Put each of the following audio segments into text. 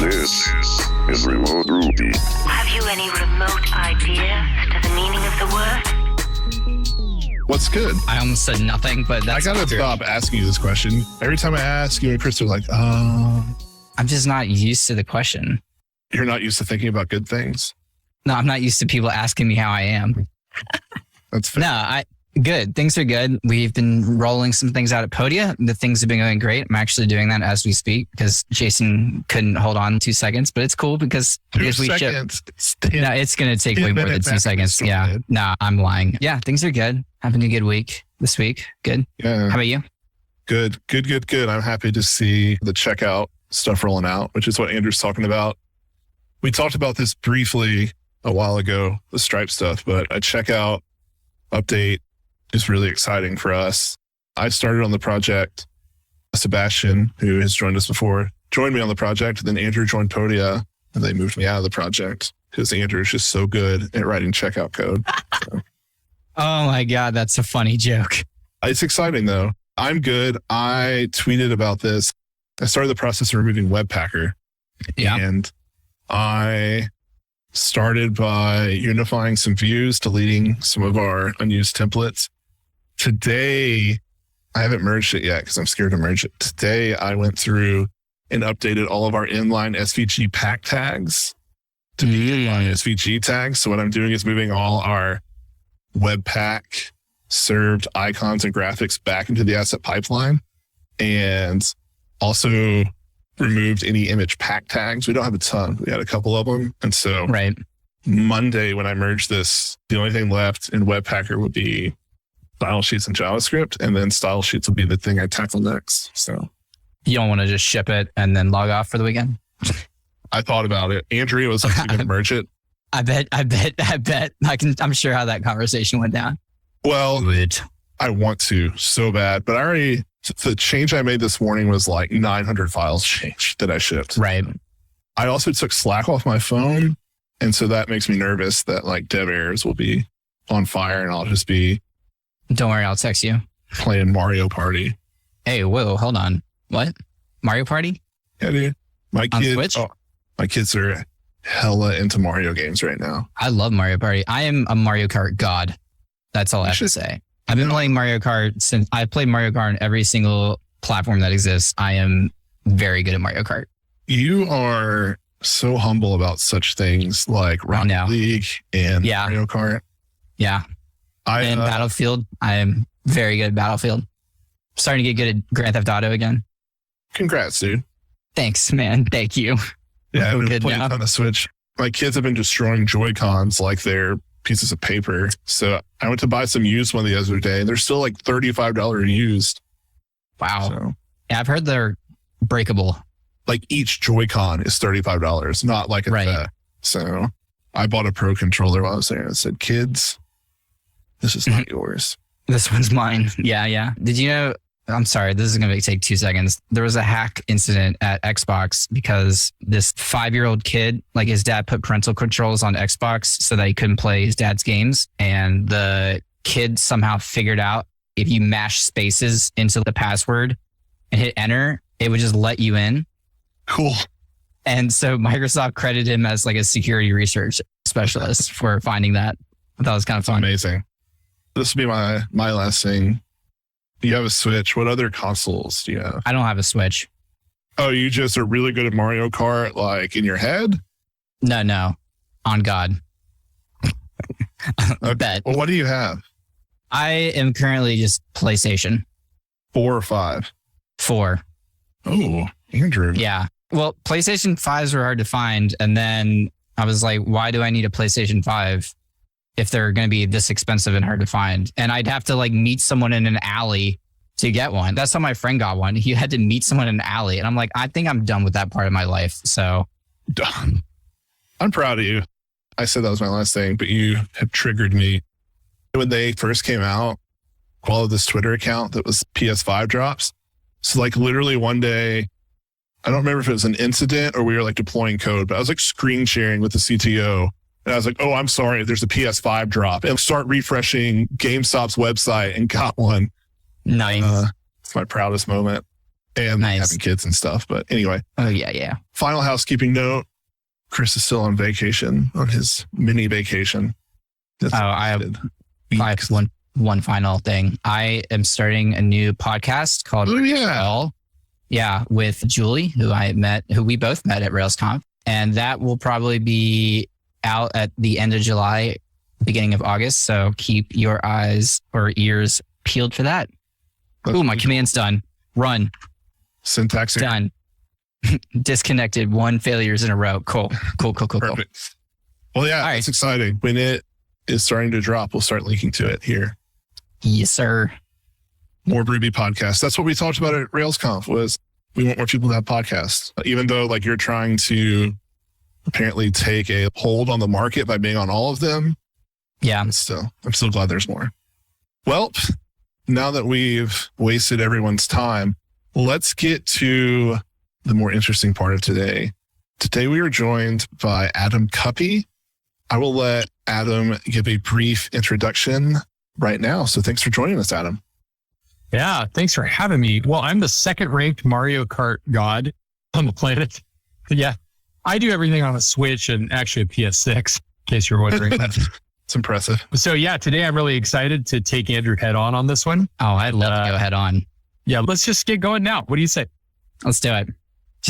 This is Remote Ruby. Have you any remote idea to the meaning of the word? What's good? I almost said nothing, but that's I gotta stop asking you this question. Every time I ask you and Chris are like, I'm just not used to the question. You're not used to thinking about good things? No, I'm not used to people asking me how I am. That's fair. Good. Things are good. We've been rolling some things out at Podia. The things have been going great. I'm actually doing that as we speak because Jason couldn't hold on 2 seconds, but it's cool because we ship. No, it's going to take way more than 2 seconds. Yeah. Nah, I'm lying. Yeah, things are good. Having a good week this week. Good. Yeah. How about you? Good. I'm happy to see the checkout stuff rolling out, which is what Andrew's talking about. We talked about this briefly a while ago, the Stripe stuff, but a checkout update is really exciting for us. I started on the project. Sebastian, who has joined us before, joined me on the project. Then Andrew joined Podia, and they moved me out of the project because Andrew is just so good at writing checkout code. So. Oh my God, that's a funny joke. It's exciting though. I'm good. I tweeted about this. I started the process of removing Webpacker. Yeah. And I started by unifying some views, deleting some of our unused templates. Today, I haven't merged it yet because I'm scared to merge it. Today, I went through and updated all of our inline SVG pack tags to be inline SVG tags. So what I'm doing is moving all our Webpack served icons and graphics back into the asset pipeline, and also removed any image pack tags. We don't have a ton. We had a couple of them. And so Monday, when I merged this, the only thing left in Webpacker would be style sheets and JavaScript, and then style sheets will be the thing I tackle next. So you don't want to just ship it and then log off for the weekend? I thought about it. Andrea was like, going to merge it. I bet. I'm sure how that conversation went down. Well, I want to so bad, but the change I made this morning was like 900 files changed that I shipped. Right. I also took Slack off my phone. And so that makes me nervous that like dev errors will be on fire and I'll just be. Don't worry, I'll text you. Playing Mario Party. Hey, whoa, hold on. What? Mario Party? Yeah, dude. My kids are hella into Mario games right now. I love Mario Party. I am a Mario Kart god. That's all I have to say. I've been playing Mario Kart since I've played Mario Kart on every single platform that exists. I am very good at Mario Kart. You are so humble about such things like Rocket League and Mario Kart. Yeah. And Battlefield. I am very good at Battlefield. Starting to get good at Grand Theft Auto again. Congrats, dude. Thanks, man. Thank you. Yeah, I've been playing on the Switch. My kids have been destroying Joy-Cons like they're pieces of paper. So I went to buy some used one the other day, and they're still like $35 used. Wow. So, yeah, I've heard they're breakable. Like each Joy-Con is $35, not like a set. So I bought a Pro controller while I was there and said, kids, this is not yours. This one's mine. Yeah. Did you know, I'm sorry, this is going to take 2 seconds. There was a hack incident at Xbox because this 5-year-old kid, like his dad put parental controls on Xbox so that he couldn't play his dad's games. And the kid somehow figured out if you mash spaces into the password and hit enter, it would just let you in. Cool. And so Microsoft credited him as like a security research specialist for finding that. I thought it was kind of fun. Amazing. This will be my last thing. You have a Switch. What other consoles do you have? I don't have a Switch. Oh, you just are really good at Mario Kart, like in your head? No. On God. Okay. Bet. Well, what do you have? I am currently just PlayStation. 4 or 5? 4. Oh, Andrew. Yeah. Well, PlayStation 5s were hard to find. And then I was like, why do I need a PlayStation 5 if they're going to be this expensive and hard to find? And I'd have to like meet someone in an alley to get one. That's how my friend got one. He had to meet someone in an alley. And I'm like, I think I'm done with that part of my life. So done. I'm proud of you. I said that was my last thing, but you have triggered me. When they first came out, followed this Twitter account that was PS5 drops. So like literally one day, I don't remember if it was an incident or we were like deploying code, but I was like screen sharing with the CTO. And I was like, oh, I'm sorry, there's a PS5 drop. And start refreshing GameStop's website and got one. Nice. It's my proudest moment. and Nice. having kids and stuff. But anyway, Oh, yeah. final housekeeping note. Chris is still on vacation, on his mini vacation. That's I have weeks. one final thing. I am starting a new podcast called Oh, yeah. All. Yeah, with Julie, who we both met at RailsConf. And that will probably be out at the end of July, beginning of August. So keep your eyes or ears peeled for that. Oh, my command's done. Run. Syntax. Done. Disconnected. 1 failures in a row. Cool. Perfect. Well, yeah, All right. it's exciting. When it is starting to drop, we'll start linking to it here. Yes, sir. More Ruby podcasts. That's what we talked about at RailsConf was we want more people to have podcasts. Even though like you're trying to apparently take a hold on the market by being on all of them. Yeah. I'm still glad there's more. Well, now that we've wasted everyone's time, let's get to the more interesting part of today. Today we are joined by Adam Cuppy. I will let Adam give a brief introduction right now. So thanks for joining us, Adam. Yeah, thanks for having me. Well, I'm the second ranked Mario Kart god on the planet. Yeah, I do everything on a Switch and actually a PS6, in case you're wondering. It's impressive. So yeah, today I'm really excited to take Andrew head on this one. Oh, I'd love to go head on. Yeah, let's just get going now. What do you say? Let's do it.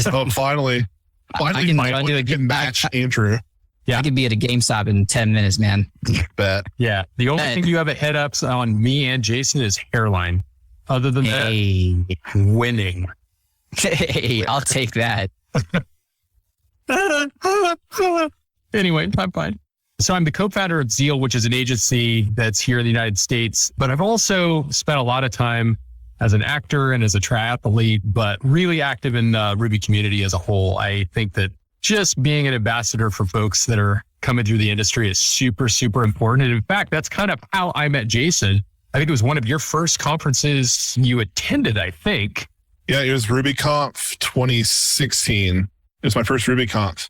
Oh, finally, I can finally do a can match Andrew. Yeah. I could be at a GameStop in 10 minutes, man. Bet. Yeah, the only thing you have a head ups on me and Jason is hairline. Other than Hey. that, winning. Hey, I'll take that. Anyway, I'm fine. So I'm the co-founder of Zeal, which is an agency that's here in the United States, but I've also spent a lot of time as an actor and as a triathlete, but really active in the Ruby community as a whole. I think that just being an ambassador for folks that are coming through the industry is super, super important. And in fact, that's kind of how I met Jason. I think it was one of your first conferences you attended, I think. Yeah, it was RubyConf 2016. It was my first RubyConf.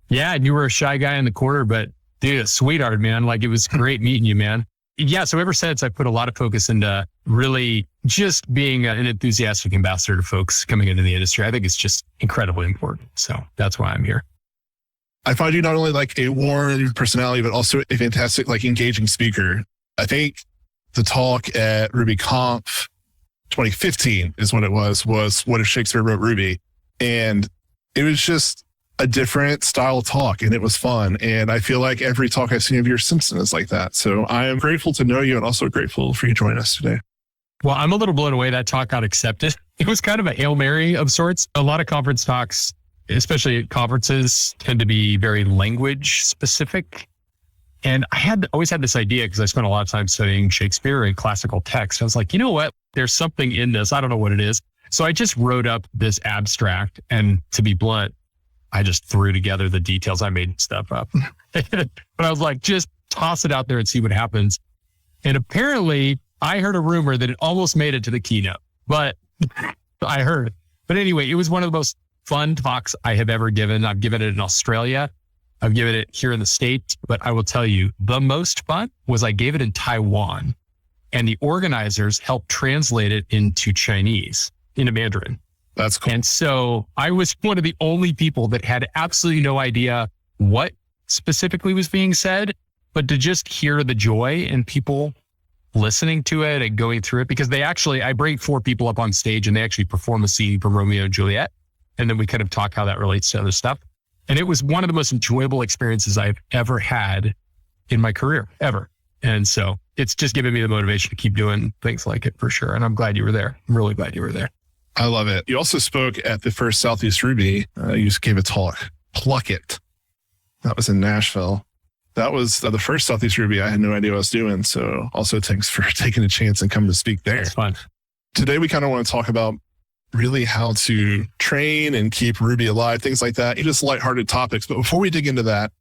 Yeah, and you were a shy guy in the corner, but dude, a sweetheart, man. Like, it was great meeting you, man. Yeah, so ever since, I put a lot of focus into really just being an enthusiastic ambassador to folks coming into the industry. I think it's just incredibly important. So that's why I'm here. I find you not only like a warm personality, but also a fantastic, like engaging speaker. I think the talk at RubyConf 2015 is when it was What If Shakespeare Wrote Ruby? And it was just a different style of talk and it was fun. And I feel like every talk I've seen of yours since then is like that. So I am grateful to know you and also grateful for you joining us today. Well, I'm a little blown away that talk got accepted. It was kind of a Hail Mary of sorts. A lot of conference talks, especially at conferences, tend to be very language specific. And I always had this idea because I spent a lot of time studying Shakespeare and classical text. I was like, you know what? There's something in this. I don't know what it is. So I just wrote up this abstract. And to be blunt, I just threw together the details. I made stuff up. But I was like, just toss it out there and see what happens. And apparently I heard a rumor that it almost made it to the keynote, but I heard. But anyway, it was one of the most fun talks I have ever given. I've given it in Australia. I've given it here in the States, but I will tell you the most fun was I gave it in Taiwan and the organizers helped translate it into Chinese, into Mandarin. That's cool. And so I was one of the only people that had absolutely no idea what specifically was being said, but to just hear the joy and people listening to it and going through it, because I bring 4 people up on stage and they actually perform a scene from Romeo and Juliet. And then we kind of talk how that relates to other stuff. And it was one of the most enjoyable experiences I've ever had in my career, ever. And so it's just given me the motivation to keep doing things like it for sure. And I'm glad you were there. I'm really glad you were there. I love it. You also spoke at the first Southeast Ruby. You just gave a talk, Pluck It. That was in Nashville. That was the first Southeast Ruby. I had no idea what I was doing. So also thanks for taking a chance and coming to speak there. It's fun. Today, we kind of want to talk about really how to train and keep Ruby alive, things like that. Just lighthearted topics. But before we dig into that,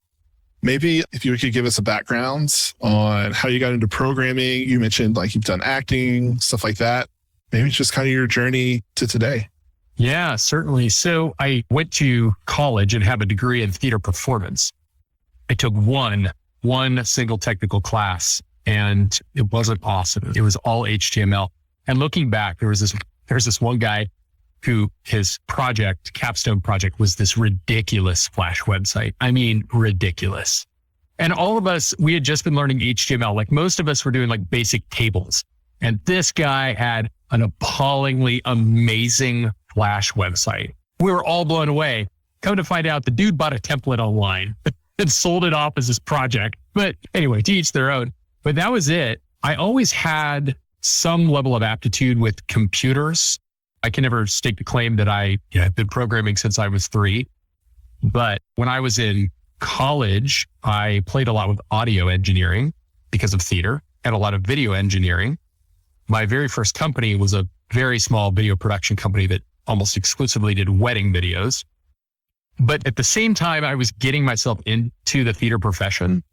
maybe if you could give us a background on how you got into programming. You mentioned like you've done acting, stuff like that. Maybe it's just kind of your journey to today. Yeah, certainly. So I went to college and have a degree in theater performance. I took one single technical class and it wasn't awesome. It was all HTML. And looking back, there's this one guy who his project, capstone project, was this ridiculous Flash website. I mean, ridiculous. And all of us, we had just been learning HTML. Like most of us were doing like basic tables. And this guy had an appallingly amazing Flash website. We were all blown away. Come to find out, the dude bought a template online and sold it off as his project. But anyway, to each their own. But that was it. I always had some level of aptitude with computers. I can never stake the claim that I've been programming since I was 3. But when I was in college, I played a lot with audio engineering because of theater and a lot of video engineering. My very first company was a very small video production company that almost exclusively did wedding videos. But at the same time, I was getting myself into the theater profession,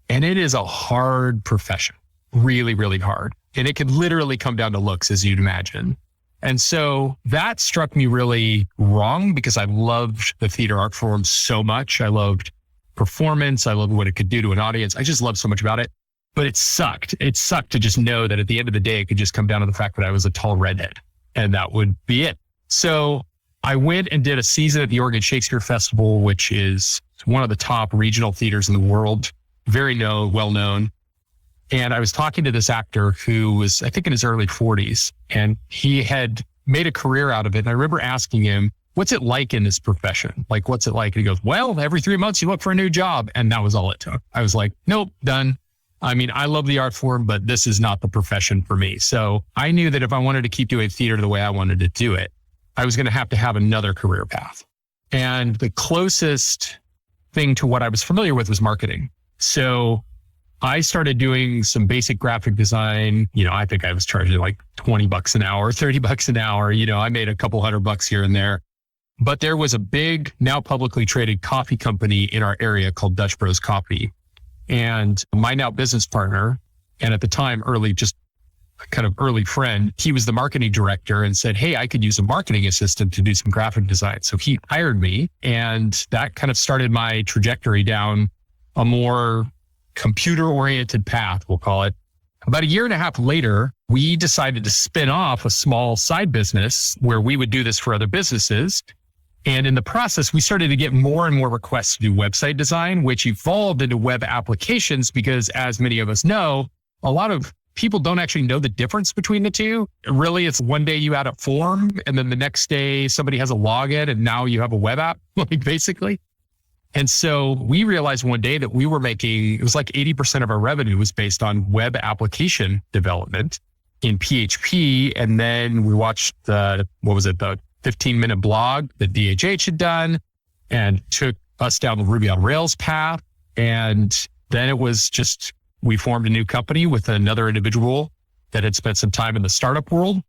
and it is a hard profession, really, really hard. And it could literally come down to looks, as you'd imagine. And so that struck me really wrong because I loved the theater art form so much. I loved performance. I loved what it could do to an audience. I just loved so much about it, but it sucked. It sucked to just know that at the end of the day, it could just come down to the fact that I was a tall redhead and that would be it. So I went and did a season at the Oregon Shakespeare Festival, which is one of the top regional theaters in the world, very well known. And I was talking to this actor who was, I think, in his early 40s, and he had made a career out of it. And I remember asking him, what's it like in this profession? Like, what's it like? And he goes, well, every 3 months you look for a new job. And that was all it took. I was like, nope, done. I mean, I love the art form, but this is not the profession for me. So I knew that if I wanted to keep doing theater the way I wanted to do it, I was going to have another career path. And the closest thing to what I was familiar with was marketing. So I started doing some basic graphic design. I think I was charging like $20 an hour, $30 an hour. I made a couple $100 here and there. But there was a big, now publicly traded coffee company in our area called Dutch Bros Coffee. And my now business partner, and at the time, early friend, he was the marketing director and said, hey, I could use a marketing assistant to do some graphic design. So he hired me, and that kind of started my trajectory down a more computer-oriented path, we'll call it. About a year and a half later, we decided to spin off a small side business where we would do this for other businesses. And in the process, we started to get more and more requests to do website design, which evolved into web applications because, as many of us know, a lot of people don't actually know the difference between the two. Really, it's one day you add a form, and then the next day somebody has a login, and now you have a web app, basically. And so we realized one day that it was like 80% of our revenue was based on web application development in PHP. And then we watched the 15-minute blog that DHH had done and took us down the Ruby on Rails path. And then it was just, we formed a new company with another individual that had spent some time in the startup world.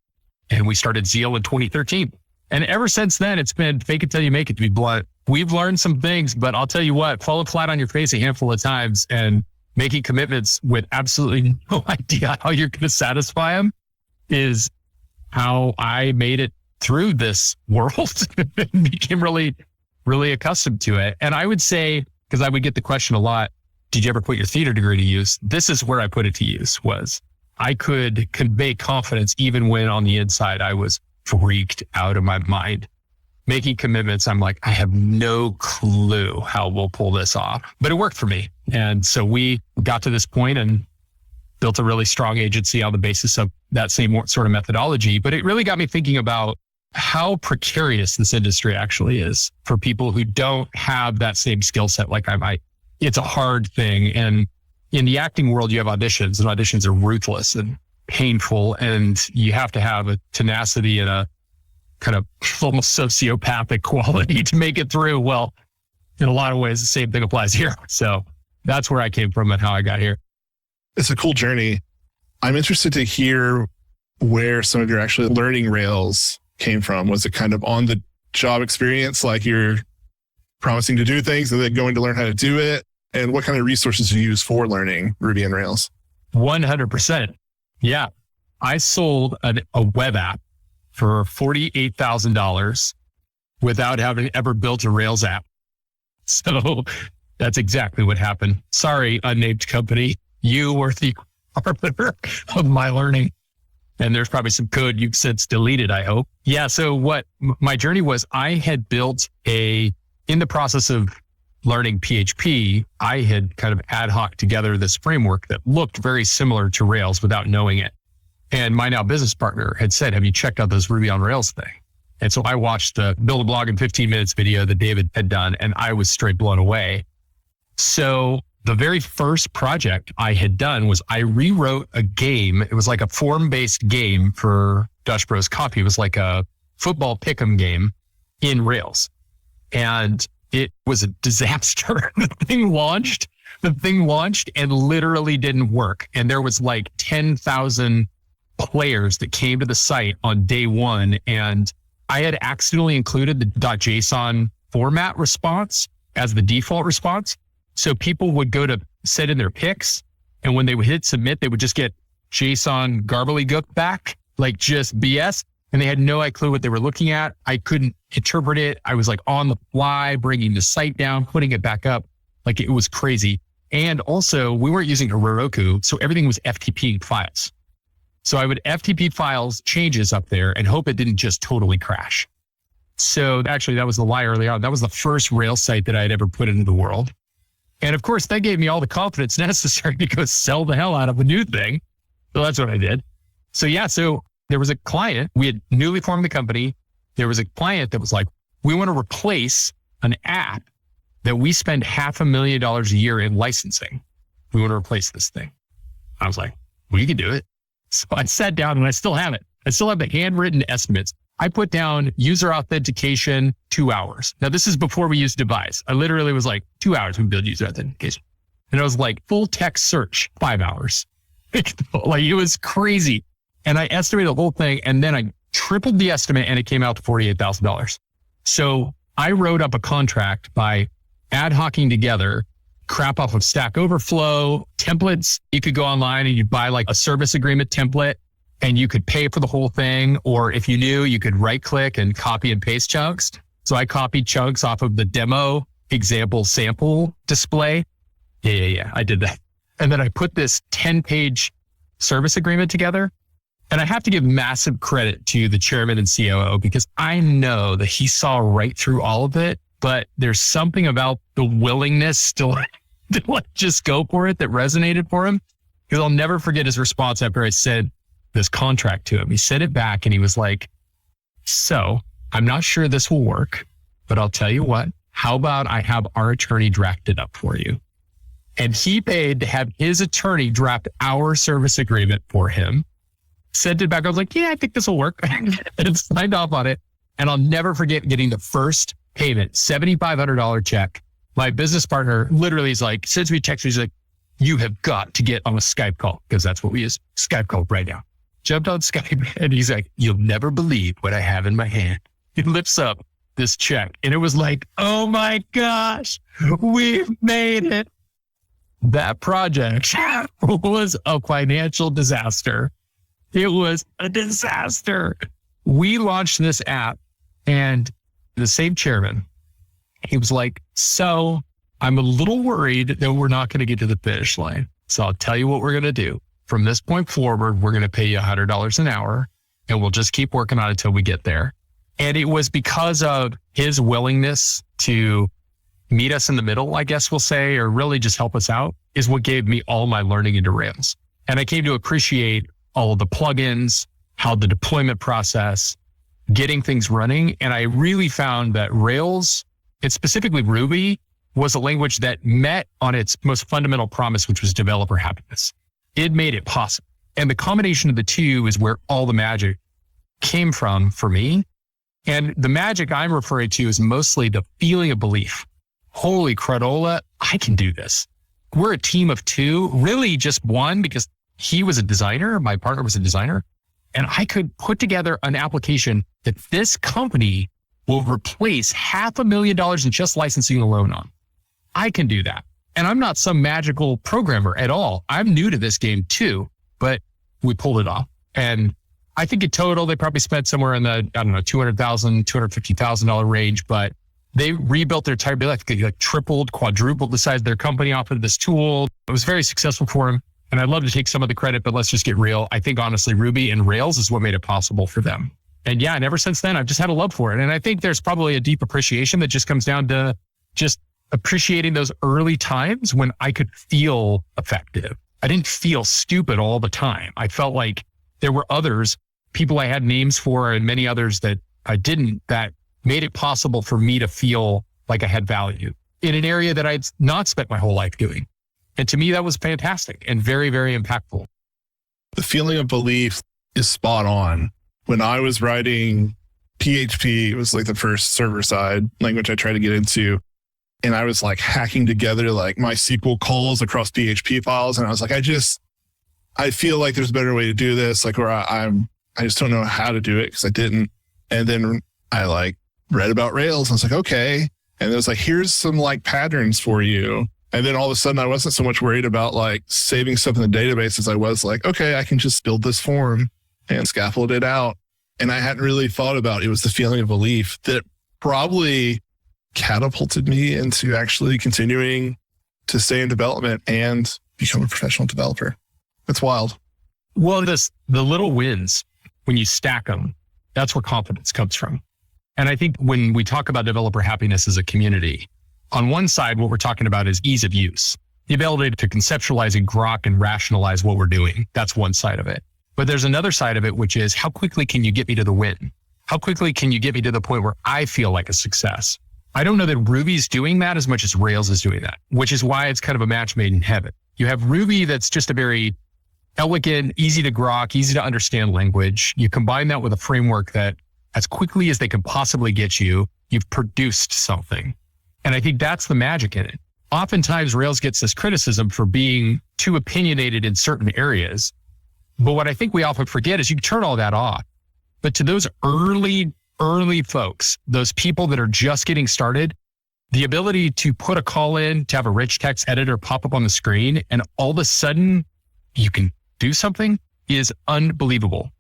And we started Zeal in 2013. And ever since then, it's been fake it till you make it, to be blunt. We've learned some things, but I'll tell you what, falling flat on your face a handful of times and making commitments with absolutely no idea how you're going to satisfy them is how I made it through this world and became really, really accustomed to it. And I would say, because I would get the question a lot, did you ever put your theater degree to use? This is where I put it to use, was I could convey confidence even when on the inside I was freaked out of my mind. Making commitments, I'm like, I have no clue how we'll pull this off, but it worked for me. And so we got to this point and built a really strong agency on the basis of that same sort of methodology. But it really got me thinking about how precarious this industry actually is for people who don't have that same skill set like I might. It's a hard thing. And in the acting world, you have auditions, and auditions are ruthless and painful. And you have to have a tenacity and a kind of almost sociopathic quality to make it through. Well, in a lot of ways, the same thing applies here. So that's where I came from and how I got here. It's a cool journey. I'm interested to hear where some of your actually learning Rails came from. Was it kind of on the job experience, like you're promising to do things and then going to learn how to do it? And what kind of resources do you use for learning Ruby and Rails? 100%. Yeah. I sold a web app for $48,000 without having ever built a Rails app. So that's exactly what happened. Sorry, unnamed company. You were the arbiter of my learning. And there's probably some code you've since deleted, I hope. Yeah. So what my journey was, I had built in the process of learning PHP, I had kind of ad hoc together this framework that looked very similar to Rails without knowing it. And my now business partner had said, have you checked out this Ruby on Rails thing? And so I watched the Build a Blog in 15 Minutes video that David had done, and I was straight blown away. So the very first project I had done was I rewrote a game. It was like a form-based game for Dutch Bros Coffee. It was like a football pick'em game in Rails. And it was a disaster. The thing launched and literally didn't work. And there was like 10,000 players that came to the site on day one. And I had accidentally included the .json format response as the default response. So people would go to set in their picks, and when they would hit submit, they would just get JSON garbly-gook back, like just BS. And they had no clue what they were looking at. I couldn't interpret it. I was like on the fly, bringing the site down, putting it back up. Like it was crazy. And also we weren't using Heroku, so everything was FTP files. So I would FTP files changes up there and hope it didn't just totally crash. So actually that was the lie early on. That was the first Rails site that I had ever put into the world. And of course that gave me all the confidence necessary to go sell the hell out of a new thing. So that's what I did. So yeah, so there was a client, we had newly formed the company. There was a client that was like, we want to replace an app that we spend $500,000 a year in licensing. We want to replace this thing. I was like, we can do it. So I sat down and I still have it. I still have the handwritten estimates. I put down user authentication, 2 hours. Now this is before we used Devise. I literally was like 2 hours we build user authentication. And I was like full text search, 5 hours. Like it was crazy. And I estimated the whole thing, and then I tripled the estimate and it came out to $48,000. So I wrote up a contract by ad hocing together crap off of Stack Overflow, templates. You could go online and you'd buy like a service agreement template and you could pay for the whole thing. Or if you knew, you could right click and copy and paste chunks. So I copied chunks off of the demo example sample display. Yeah. I did that. And then I put this 10-page service agreement together. And I have to give massive credit to the chairman and COO because I know that he saw right through all of it, but there's something about the willingness still to just go for it that resonated for him. Because I'll never forget his response after I said this contract to him. He sent it back and he was like, so I'm not sure this will work, but I'll tell you what, how about I have our attorney draft it up for you? And he paid to have his attorney draft our service agreement for him. Sent it back. I was like, yeah, I think this will work. And signed off on it. And I'll never forget getting the first payment, $7,500 check. My business partner literally is like, sends me a text. He's like, you have got to get on a Skype call because that's what we use. Skype call right now. Jumped on Skype and he's like, you'll never believe what I have in my hand. He lifts up this check and it was like, oh my gosh, we've made it. That project was a financial disaster. It was a disaster. We launched this app and the same chairman, he was like, so I'm a little worried that we're not going to get to the finish line. So I'll tell you what we're going to do. From this point forward, we're going to pay you $100 an hour and we'll just keep working on it until we get there. And it was because of his willingness to meet us in the middle, I guess we'll say, or really just help us out, is what gave me all my learning into Rails. And I came to appreciate all of the plugins, how the deployment process, getting things running. And I really found that Rails, and specifically Ruby, was a language that met on its most fundamental promise, which was developer happiness. It made it possible. And the combination of the two is where all the magic came from for me. And the magic I'm referring to is mostly the feeling of belief. Holy cradola, I can do this. We're a team of two, really just one, because he was a designer, my partner was a designer, and I could put together an application that this company will replace $500,000 in just licensing alone on. I can do that. And I'm not some magical programmer at all. I'm new to this game too, but we pulled it off. And I think in total, they probably spent somewhere in the, $200,000, $250,000 range, but they rebuilt their entire life. They like tripled, quadrupled the size of their company off of this tool. It was very successful for them. And I'd love to take some of the credit, but let's just get real. I think honestly, Ruby and Rails is what made it possible for them. And yeah, and ever since then, I've just had a love for it. And I think there's probably a deep appreciation that just comes down to just appreciating those early times when I could feel effective. I didn't feel stupid all the time. I felt like there were others, people I had names for and many others that I didn't, that made it possible for me to feel like I had value in an area that I'd not spent my whole life doing. And to me, that was fantastic and very, very impactful. The feeling of belief is spot on. When I was writing PHP, it was like the first server-side language I tried to get into. And I was like hacking together like MySQL calls across PHP files. And I was like, I feel like there's a better way to do this. Like, or I just don't know how to do it because I didn't. And then I like read about Rails. And I was like, okay. And it was like, here's some like patterns for you. And then all of a sudden I wasn't so much worried about like saving stuff in the database as I was like, okay, I can just build this form and scaffold it out. And I hadn't really thought about it. It was the feeling of belief that probably catapulted me into actually continuing to stay in development and become a professional developer. It's wild. Well, the little wins, when you stack them, that's where confidence comes from. And I think when we talk about developer happiness as a community, on one side, what we're talking about is ease of use, the ability to conceptualize and grok and rationalize what we're doing. That's one side of it. But there's another side of it, which is how quickly can you get me to the win? How quickly can you get me to the point where I feel like a success? I don't know that Ruby's doing that as much as Rails is doing that, which is why it's kind of a match made in heaven. You have Ruby that's just a very elegant, easy to grok, easy to understand language. You combine that with a framework that as quickly as they can possibly get you, you've produced something. And I think that's the magic in it. Oftentimes Rails gets this criticism for being too opinionated in certain areas. But what I think we often forget is you turn all that off. But to those early folks, those people that are just getting started, the ability to put a call in, to have a rich text editor pop up on the screen, and all of a sudden you can do something is unbelievable.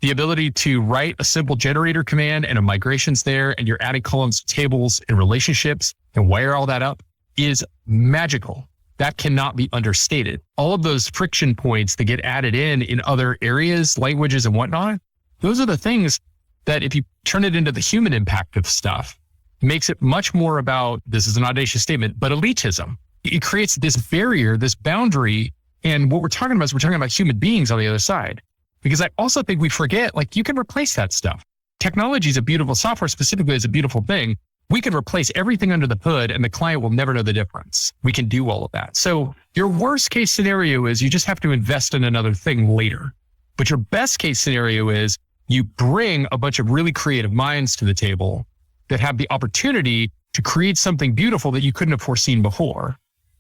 The ability to write a simple generator command and a migration's there, and you're adding columns, tables, and relationships, and wire all that up is magical. That cannot be understated. All of those friction points that get added in other areas, languages, and whatnot, those are the things that if you turn it into the human impact of stuff, makes it much more about, this is an audacious statement, but elitism. It creates this barrier, this boundary. And what we're talking about is we're talking about human beings on the other side. Because I also think we forget, like, you can replace that stuff. Technology is a beautiful, software specifically is a beautiful thing. We can replace everything under the hood and the client will never know the difference. We can do all of that. So your worst case scenario is you just have to invest in another thing later. But your best case scenario is you bring a bunch of really creative minds to the table that have the opportunity to create something beautiful that you couldn't have foreseen before.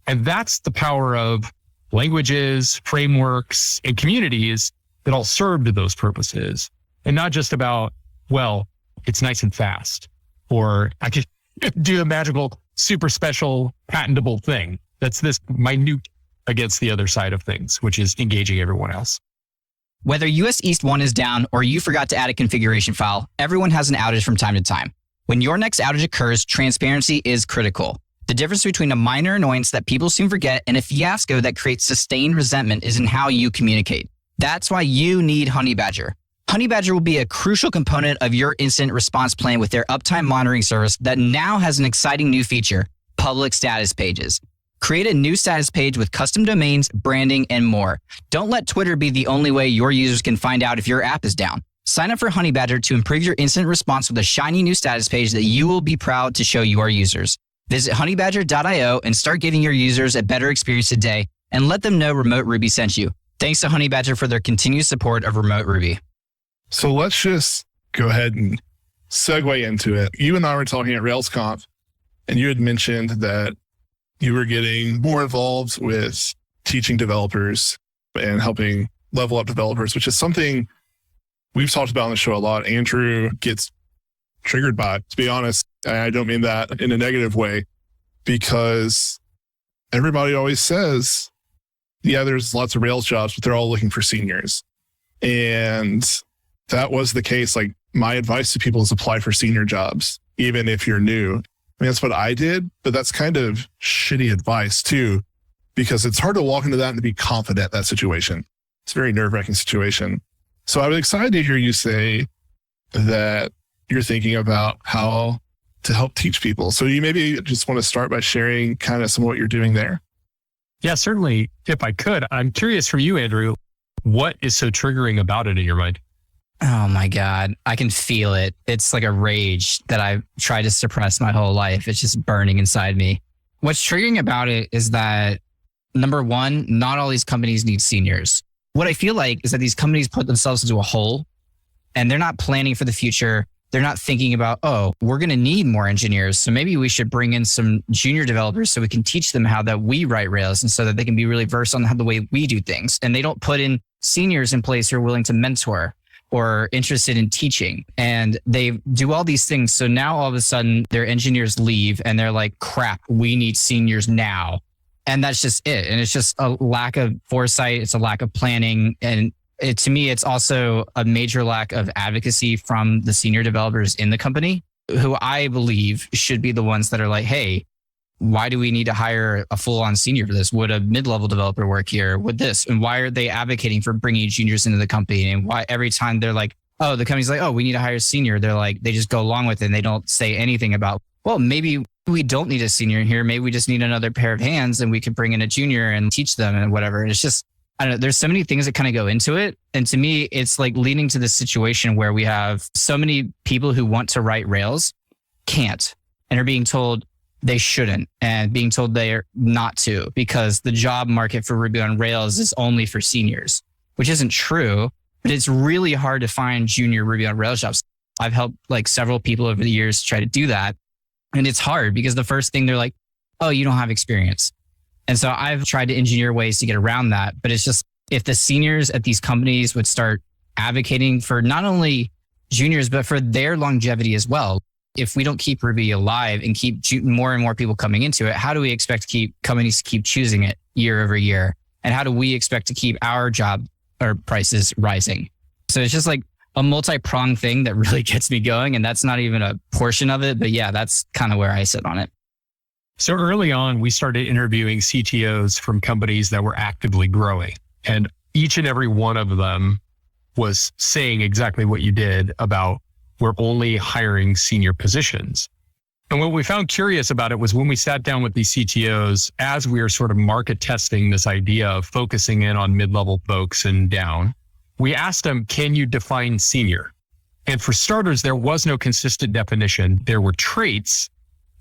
And that's the power of languages, frameworks, and communities that all serve to those purposes. And not just about, well, it's nice and fast, or I could do a magical, super special, patentable thing. That's this minute against the other side of things, which is engaging everyone else. Whether US East 1 is down or you forgot to add a configuration file, everyone has an outage from time to time. When your next outage occurs, transparency is critical. The difference between a minor annoyance that people soon forget and a fiasco that creates sustained resentment is in how you communicate. That's why you need Honeybadger. Honeybadger will be a crucial component of your incident response plan with their uptime monitoring service that now has an exciting new feature, public status pages. Create a new status page with custom domains, branding, and more. Don't let Twitter be the only way your users can find out if your app is down. Sign up for Honeybadger to improve your incident response with a shiny new status page that you will be proud to show your users. Visit honeybadger.io and start giving your users a better experience today and let them know Remote Ruby sent you. Thanks to Honeybadger for their continued support of Remote Ruby. So let's just go ahead and segue into it. You and I were talking at RailsConf, and you had mentioned that you were getting more involved with teaching developers and helping level up developers, which is something we've talked about on the show a lot. Andrew gets triggered by, to be honest. I don't mean that in a negative way, because everybody always says, yeah, there's lots of Rails jobs, but they're all looking for seniors. And that was the case. Like, my advice to people is apply for senior jobs, even if you're new. I mean, that's what I did, but that's kind of shitty advice too, because it's hard to walk into that and to be confident in that situation. It's a very nerve-wracking situation. So I was excited to hear you say that you're thinking about how to help teach people. So you maybe just want to start by sharing kind of some of what you're doing there. Yeah, certainly. If I could, I'm curious from you, Andrew, what is so triggering about it in your mind? Oh my God. I can feel it. It's like a rage that I've tried to suppress my whole life. It's just burning inside me. What's triggering about it is that, number one, not all these companies need seniors. What I feel like is that these companies put themselves into a hole and they're not planning for the future. They're not thinking about, oh, we're going to need more engineers. So maybe we should bring in some junior developers so we can teach them how that we write Rails and so that they can be really versed on how the way we do things. And they don't put in seniors in place who are willing to mentor or interested in teaching. And they do all these things. So now all of a sudden their engineers leave and they're like, crap, we need seniors now. And that's just it. And it's just a lack of foresight. It's a lack of planning. And to me, it's also a major lack of advocacy from the senior developers in the company, who I believe should be the ones that are like, hey, why do we need to hire a full-on senior for this? Would a mid-level developer work here? Would this? And why are they advocating for bringing juniors into the company? And why every time they're like, oh, the company's like, oh, we need to hire a senior, they're like, they just go along with it and they don't say anything about, well, maybe we don't need a senior here. Maybe we just need another pair of hands and we could bring in a junior and teach them and whatever. And it's just, I don't know, there's so many things that kind of go into it. And to me, it's like leading to this situation where we have so many people who want to write Rails can't and are being told they shouldn't and being told they're not to because the job market for Ruby on Rails is only for seniors, which isn't true, but it's really hard to find junior Ruby on Rails jobs. I've helped like several people over the years try to do that. And it's hard because the first thing they're like, oh, you don't have experience. And so I've tried to engineer ways to get around that. But it's just, if the seniors at these companies would start advocating for not only juniors, but for their longevity as well. If we don't keep Ruby alive and keep more and more people coming into it, how do we expect companies to keep choosing it year over year? And how do we expect to keep our job or prices rising? So it's just like a multi-pronged thing that really gets me going. And that's not even a portion of it. But yeah, that's kind of where I sit on it. So early on, we started interviewing CTOs from companies that were actively growing. And each and every one of them was saying exactly what you did about we're only hiring senior positions. And what we found curious about it was when we sat down with these CTOs, as we were sort of market testing this idea of focusing in on mid-level folks and down, we asked them, can you define senior? And for starters, there was no consistent definition. There were traits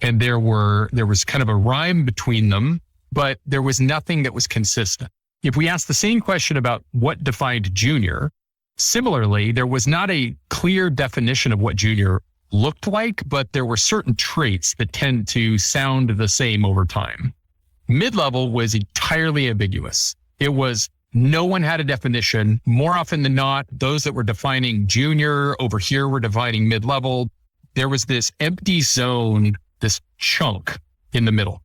and there was kind of a rhyme between them, but there was nothing that was consistent. If we asked the same question about what defined junior, similarly, there was not a clear definition of what junior looked like, but there were certain traits that tend to sound the same over time. Mid-level was entirely ambiguous. It was no one had a definition. More often than not, those that were defining junior over here were defining mid-level. There was this empty zone, this chunk in the middle.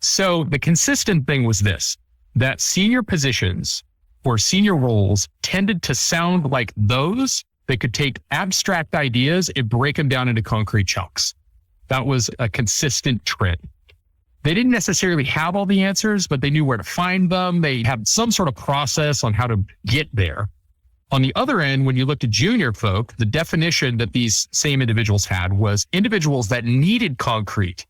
So the consistent thing was this, that senior positions or senior roles tended to sound like those that could take abstract ideas and break them down into concrete chunks. That was a consistent trend. They didn't necessarily have all the answers, but they knew where to find them. They had some sort of process on how to get there. On the other end, when you looked at junior folk, the definition that these same individuals had was individuals that needed concrete.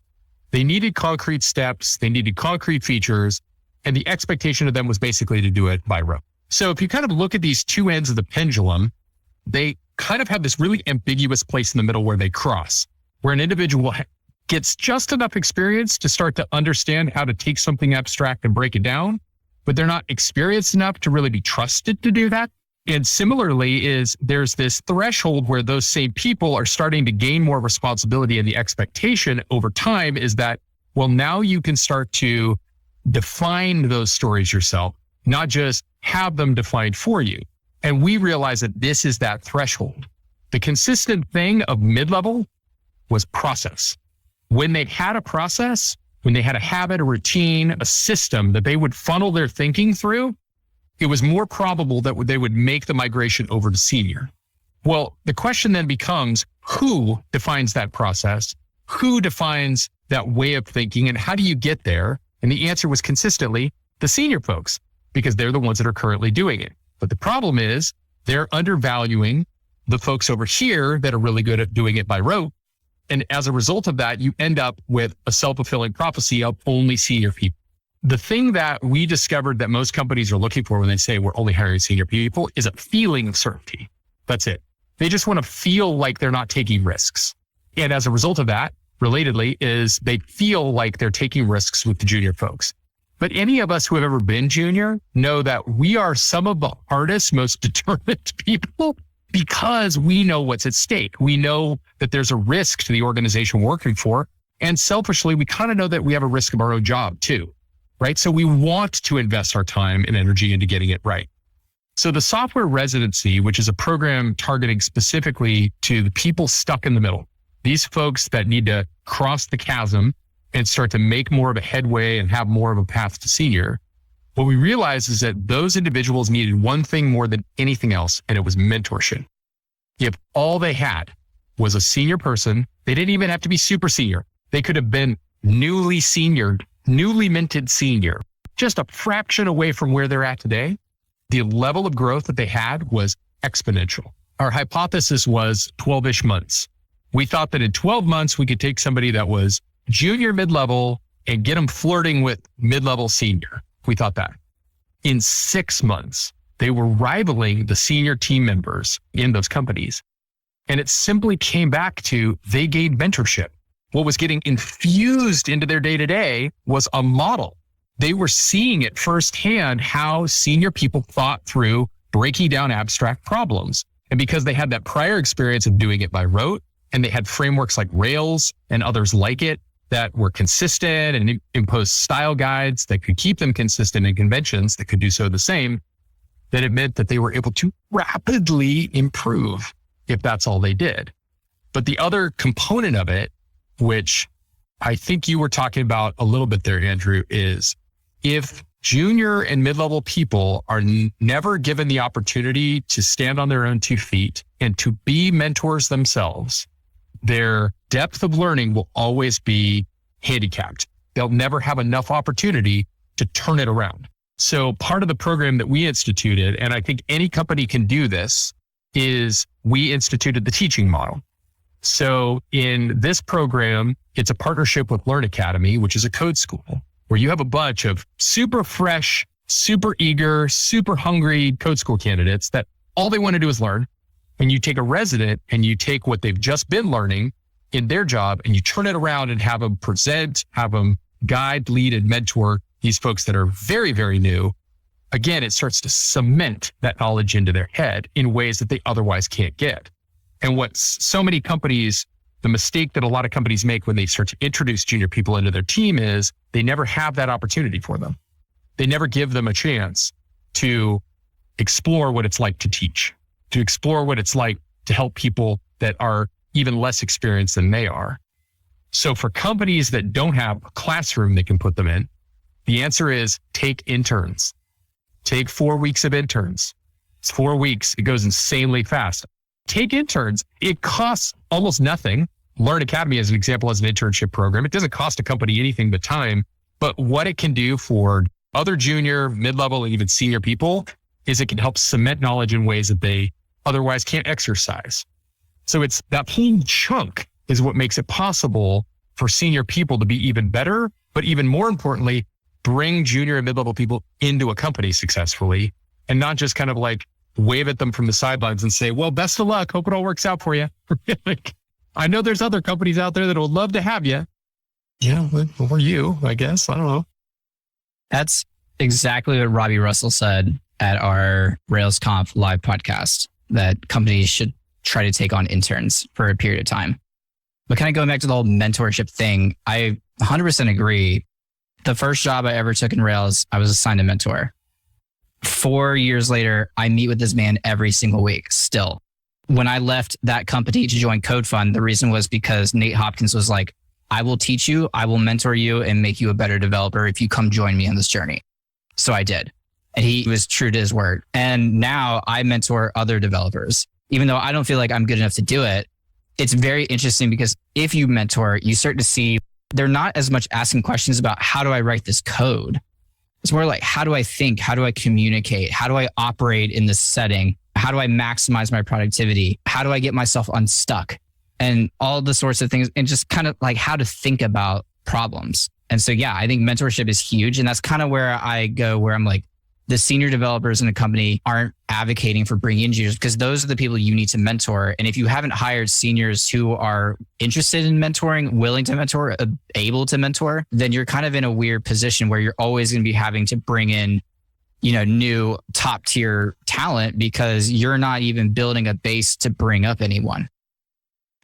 They needed concrete steps. They needed concrete features. And the expectation of them was basically to do it by rote. So if you kind of look at these two ends of the pendulum, they kind of have this really ambiguous place in the middle where they cross, where an individual gets just enough experience to start to understand how to take something abstract and break it down, but they're not experienced enough to really be trusted to do that. And similarly there's this threshold where those same people are starting to gain more responsibility, and the expectation over time is that, well, now you can start to define those stories yourself, not just have them defined for you. And we realize that this is that threshold. The consistent thing of mid-level was process. When they had a process, when they had a habit, a routine, a system that they would funnel their thinking through, it was more probable that they would make the migration over to senior. Well, the question then becomes, who defines that process? Who defines that way of thinking? And how do you get there? And the answer was consistently the senior folks because they're the ones that are currently doing it. But the problem is they're undervaluing the folks over here that are really good at doing it by rote. And as a result of that, you end up with a self-fulfilling prophecy of only senior people. The thing that we discovered that most companies are looking for when they say we're only hiring senior people is a feeling of certainty. That's it. They just want to feel like they're not taking risks. And as a result of that, relatedly, is they feel like they're taking risks with the junior folks. But any of us who have ever been junior know that we are some of the hardest, most determined people because we know what's at stake. We know that there's a risk to the organization we're working for. And selfishly, we kind of know that we have a risk of our own job too, right? So we want to invest our time and energy into getting it right. So the software residency, which is a program targeting specifically to the people stuck in the middle, these folks that need to cross the chasm and start to make more of a headway and have more of a path to senior, what we realized is that those individuals needed one thing more than anything else, and it was mentorship. If all they had was a senior person, they didn't even have to be super senior. They could have been newly minted senior, just a fraction away from where they're at today. The level of growth that they had was exponential. Our hypothesis was 12-ish months. We thought that in 12 months, we could take somebody that was junior mid-level and get them flirting with mid-level senior. We thought that. In 6 months, they were rivaling the senior team members in those companies. And it simply came back to they gained mentorship. What was getting infused into their day-to-day was a model. They were seeing it firsthand how senior people thought through breaking down abstract problems. And because they had that prior experience of doing it by rote, and they had frameworks like Rails and others like it that were consistent and imposed style guides that could keep them consistent and conventions that could do so the same, then it meant that they were able to rapidly improve if that's all they did. But the other component of it, which I think you were talking about a little bit there, Andrew, is if junior and mid-level people are never given the opportunity to stand on their own 2 feet and to be mentors themselves, their depth of learning will always be handicapped. They'll never have enough opportunity to turn it around. So part of the program that we instituted, and I think any company can do this, is we instituted the teaching model. So in this program, it's a partnership with Learn Academy, which is a code school, where you have a bunch of super fresh, super eager, super hungry code school candidates that all they want to do is learn. And you take a resident and you take what they've just been learning in their job and you turn it around and have them present, have them guide, lead, and mentor these folks that are very, very new. Again, it starts to cement that knowledge into their head in ways that they otherwise can't get. And what so many companies, the mistake that a lot of companies make when they start to introduce junior people into their team is they never have that opportunity for them. They never give them a chance to explore what it's like to teach, to explore what it's like to help people that are even less experienced than they are. So for companies that don't have a classroom they can put them in, the answer is take interns. Take 4 weeks of interns. It's 4 weeks. It goes insanely fast. Take interns. It costs almost nothing. Learn Academy, as an example, has an internship program. It doesn't cost a company anything but time. But what it can do for other junior, mid-level, and even senior people is it can help cement knowledge in ways that they otherwise can't exercise. So it's that whole chunk is what makes it possible for senior people to be even better, but even more importantly, bring junior and mid-level people into a company successfully and not just kind of like wave at them from the sidelines and say, well, best of luck. Hope it all works out for you. Like, I know there's other companies out there that would love to have you. Yeah, or you, I guess. I don't know. That's exactly what Robbie Russell said at our RailsConf live podcast, that companies should try to take on interns for a period of time. But kind of going back to the whole mentorship thing, I 100% agree. The first job I ever took in Rails, I was assigned a mentor. 4 years later, I meet with this man every single week still. When I left that company to join CodeFund, the reason was because Nate Hopkins was like, I will teach you, I will mentor you and make you a better developer if you come join me on this journey. So I did. And he was true to his word. And now I mentor other developers. Even though I don't feel like I'm good enough to do it, it's very interesting because if you mentor, you start to see they're not as much asking questions about how do I write this code? It's more like, how do I think? How do I communicate? How do I operate in this setting? How do I maximize my productivity? How do I get myself unstuck? And all the sorts of things, and just kind of like how to think about problems. And so, yeah, I think mentorship is huge. And that's kind of where I go, where I'm like, the senior developers in a company aren't advocating for bringing in juniors, because those are the people you need to mentor. And if you haven't hired seniors who are interested in mentoring, willing to mentor, able to mentor, then you're kind of in a weird position where you're always going to be having to bring in, new top tier talent, because you're not even building a base to bring up anyone.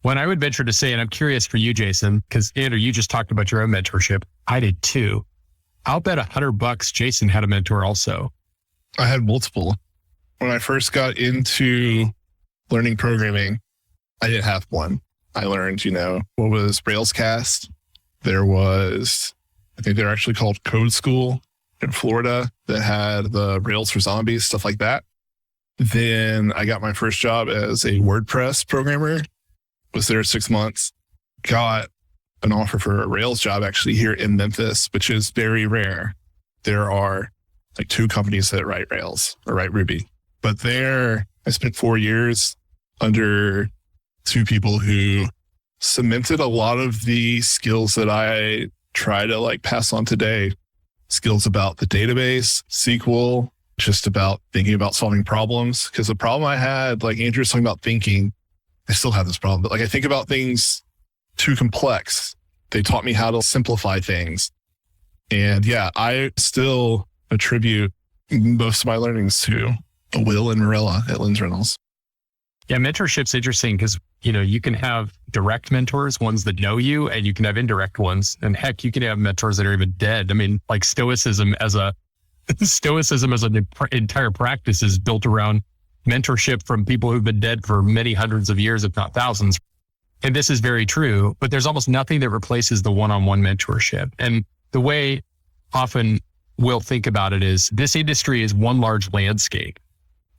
When I would venture to say, and I'm curious for you, Jason, because Andrew, you just talked about your own mentorship. I did too. I'll bet $100 Jason had a mentor also. I had multiple. When I first got into learning programming, I didn't have one. I learned, what was Railscast. There was, I think they're actually called Code School in Florida, that had the Rails for Zombies, stuff like that. Then I got my first job as a WordPress programmer, was there 6 months, got an offer for a Rails job actually here in Memphis, which is very rare. There are like 2 companies that write Rails or write Ruby, but there I spent 4 years under 2 people who cemented a lot of the skills that I try to like pass on today. Skills about the database, SQL, just about thinking about solving problems. Because the problem I had, like Andrew was talking about thinking, I still have this problem, but like I think about things too complex. They taught me how to simplify things. And yeah, I still attribute most of my learnings to Will and Marilla at Lens Reynolds. Yeah, mentorship's interesting because, you can have direct mentors, ones that know you, and you can have indirect ones. And heck, you can have mentors that are even dead. I mean, like stoicism as an entire practice is built around mentorship from people who've been dead for many hundreds of years, if not thousands. And this is very true, but there's almost nothing that replaces the one-on-one mentorship. And the way often we'll think about it is this industry is one large landscape.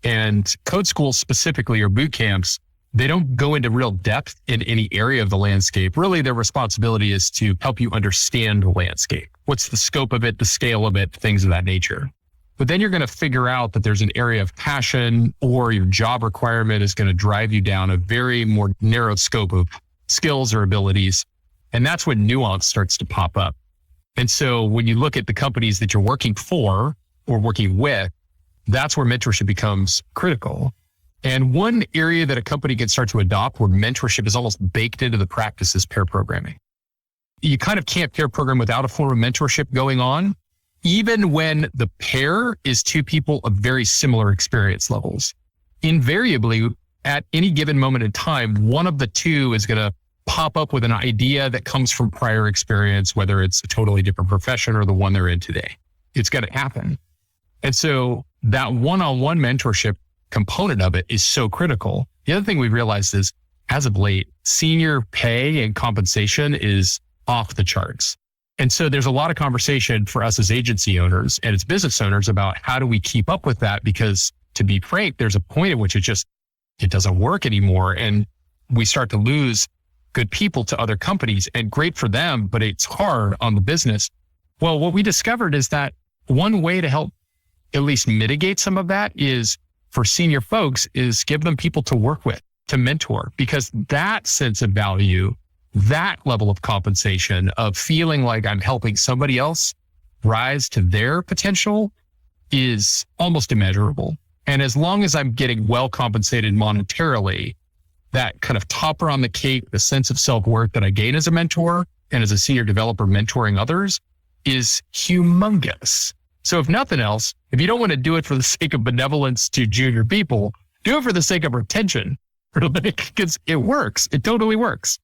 And code schools specifically, or boot camps, they don't go into real depth in any area of the landscape. Really, their responsibility is to help you understand the landscape. What's the scope of it, the scale of it, things of that nature. But then you're going to figure out that there's an area of passion, or your job requirement is going to drive you down a very more narrow scope of skills or abilities. And that's when nuance starts to pop up. And so when you look at the companies that you're working for or working with, that's where mentorship becomes critical. And one area that a company can start to adopt where mentorship is almost baked into the practice is pair programming. You kind of can't pair program without a form of mentorship going on, even when the pair is 2 people of very similar experience levels. Invariably, at any given moment in time, one of the 2 is going to pop up with an idea that comes from prior experience, whether it's a totally different profession or the one they're in today. It's going to happen. And so that one-on-one mentorship component of it is so critical. The other thing we realized is, as of late, senior pay and compensation is off the charts. And so there's a lot of conversation for us as agency owners and as business owners about how do we keep up with that? Because to be frank, there's a point at which it doesn't work anymore. And we start to lose good people to other companies, and great for them, but it's hard on the business. Well, what we discovered is that one way to help at least mitigate some of that is for senior folks is give them people to work with, to mentor, because that sense of value, that level of compensation of feeling like I'm helping somebody else rise to their potential is almost immeasurable. And as long as I'm getting well compensated monetarily, that kind of topper on the cake, the sense of self-worth that I gain as a mentor and as a senior developer mentoring others is humongous. So if nothing else, if you don't want to do it for the sake of benevolence to junior people, do it for the sake of retention, because it works. It totally works.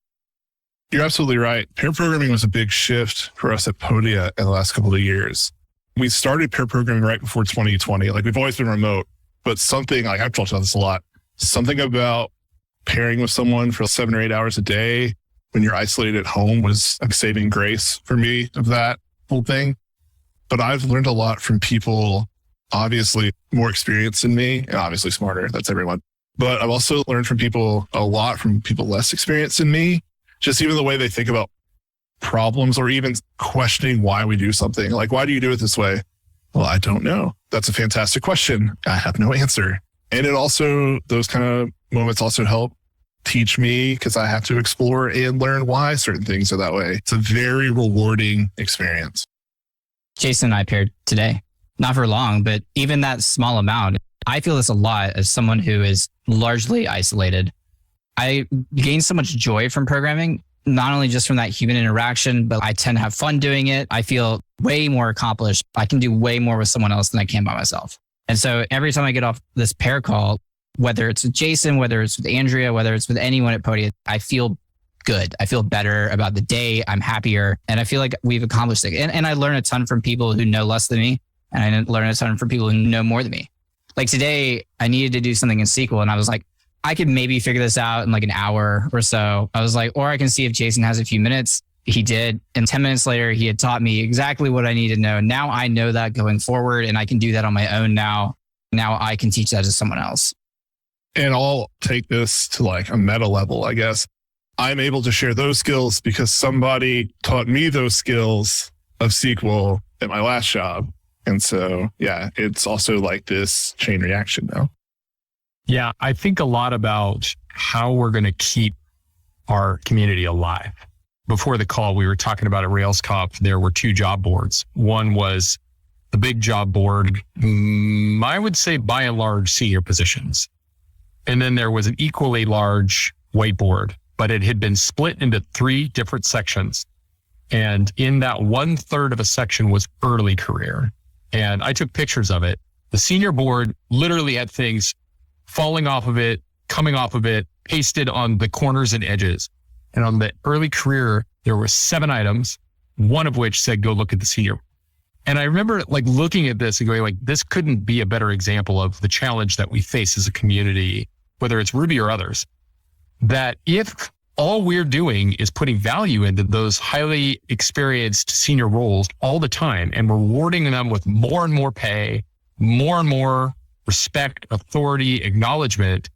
You're absolutely right. Pair programming was a big shift for us at Podia in the last couple of years. We started pair programming right before 2020. Like, we've always been remote, but something, like I've talked about this a lot, something about pairing with someone for 7 or 8 hours a day when you're isolated at home was a saving grace for me of that whole thing. But I've learned a lot from people, obviously more experienced than me and obviously smarter. That's everyone. But I've also learned from people a lot from people less experienced than me, just even the way they think about problems or even questioning why we do something. Like, why do you do it this way? Well, I don't know. That's a fantastic question. I have no answer. And it also, those kind of moments also help teach me because I have to explore and learn why certain things are that way. It's a very rewarding experience. Jason and I paired today, not for long, but even that small amount, I feel this a lot as someone who is largely isolated. I gain so much joy from programming, not only just from that human interaction, but I tend to have fun doing it. I feel way more accomplished. I can do way more with someone else than I can by myself. And so every time I get off this pair call, whether it's with Jason, whether it's with Andrea, whether it's with anyone at Podia, I feel good. I feel better about the day. I'm happier. And I feel like we've accomplished it. And I learn a ton from people who know less than me. And I learn a ton from people who know more than me. Like today, I needed to do something in SQL. And I was like, I could maybe figure this out in like an hour or so. I was like, or I can see if Jason has a few minutes. He did. And 10 minutes later, he had taught me exactly what I need to know. Now I know that going forward, and I can do that on my own now. Now I can teach that to someone else. And I'll take this to like a meta level, I guess. I'm able to share those skills because somebody taught me those skills of SQL at my last job. And so, yeah, it's also like this chain reaction now. Yeah, I think a lot about how we're going to keep our community alive. Before the call, we were talking about at RailsConf, there were 2 job boards. One was the big job board, I would say by and large, senior positions. And then there was an equally large whiteboard, but it had been split into 3 different sections. And in that 1/3 of a section was early career. And I took pictures of it. The senior board literally had things falling off of it, coming off of it, pasted on the corners and edges. And on the early career, there were 7 items, one of which said, go look at the senior. And I remember like looking at this and going like, this couldn't be a better example of the challenge that we face as a community, whether it's Ruby or others, that if all we're doing is putting value into those highly experienced senior roles all the time and rewarding them with more and more pay, more and more respect, authority, acknowledgement,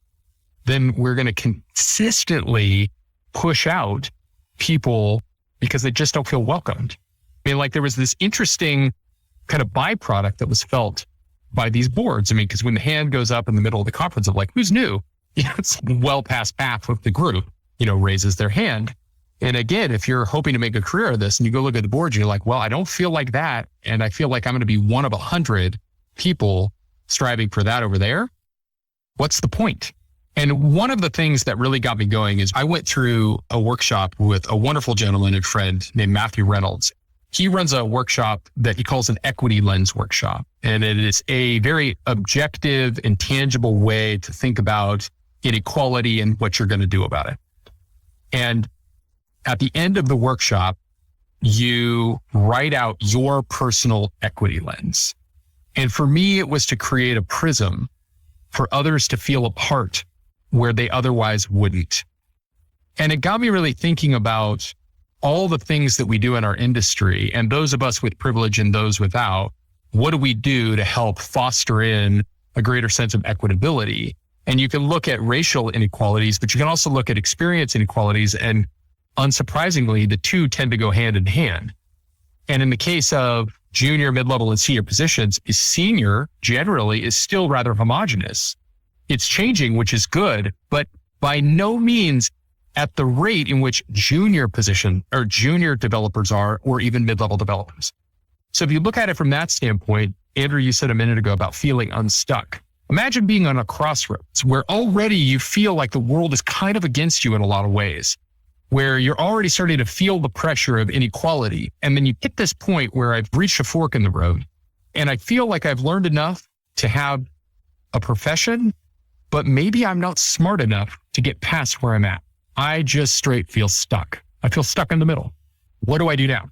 then we're going to consistently push out people because they just don't feel welcomed. I mean, like there was this interesting kind of byproduct that was felt by these boards. I mean, because when the hand goes up in the middle of the conference of like, who's new? You know, it's well past half of the group, you know, raises their hand. And again, if you're hoping to make a career of this and you go look at the board, you're like, well, I don't feel like that. And I feel like I'm going to be one of 100 people striving for that over there. What's the point? And one of the things that really got me going is I went through a workshop with a wonderful gentleman and friend named Matthew Reynolds. He runs a workshop that he calls an equity lens workshop. And it is a very objective and tangible way to think about inequality and what you're going to do about it. And at the end of the workshop, you write out your personal equity lens. And for me, it was to create a prism for others to feel a part where they otherwise wouldn't. And it got me really thinking about all the things that we do in our industry, and those of us with privilege and those without. What do we do to help foster in a greater sense of equitability? And you can look at racial inequalities, but you can also look at experience inequalities. And unsurprisingly, the two tend to go hand in hand. And in the case of junior, mid-level, and senior positions, senior generally is still rather homogenous. It's changing, which is good, but by no means at the rate in which junior position or junior developers are, or even mid-level developers. So if you look at it from that standpoint, Andrew, you said a minute ago about feeling unstuck. Imagine being on a crossroads where already you feel like the world is kind of against you in a lot of ways, where you're already starting to feel the pressure of inequality. And then you hit this point where I've reached a fork in the road and I feel like I've learned enough to have a profession, but maybe I'm not smart enough to get past where I'm at. I just straight feel stuck. I feel stuck in the middle. What do I do now?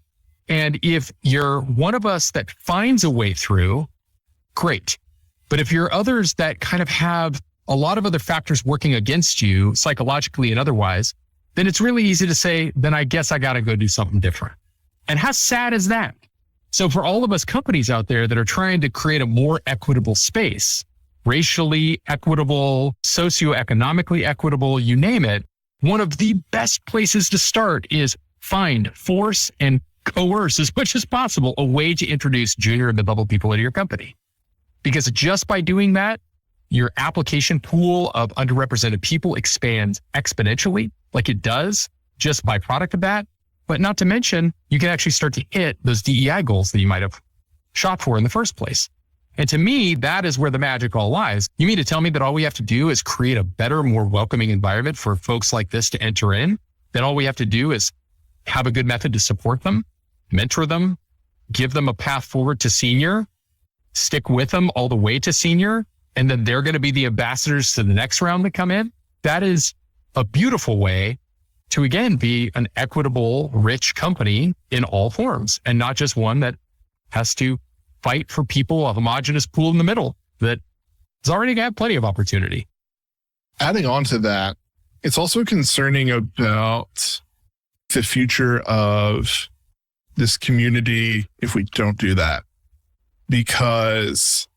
And if you're one of us that finds a way through, great. But if you're others that kind of have a lot of other factors working against you psychologically and otherwise, then it's really easy to say, then I guess I got to go do something different. And how sad is that? So for all of us companies out there that are trying to create a more equitable space, racially equitable, socioeconomically equitable, you name it, one of the best places to start is find, force, and coerce as much as possible a way to introduce junior and mid-level people into your company. Because just by doing that, your application pool of underrepresented people expands exponentially, like it does just by product of that. But not to mention, you can actually start to hit those DEI goals that you might have shot for in the first place. And to me, that is where the magic all lies. You mean to tell me that all we have to do is create a better, more welcoming environment for folks like this to enter in? That all we have to do is have a good method to support them, mentor them, give them a path forward to senior, stick with them all the way to senior, and then they're going to be the ambassadors to the next round that come in? That is a beautiful way to, again, be an equitable, rich company in all forms, and not just one that has to fight for people, a homogenous pool in the middle that has already got plenty of opportunity. Adding on to that, it's also concerning about the future of this community if we don't do that. Because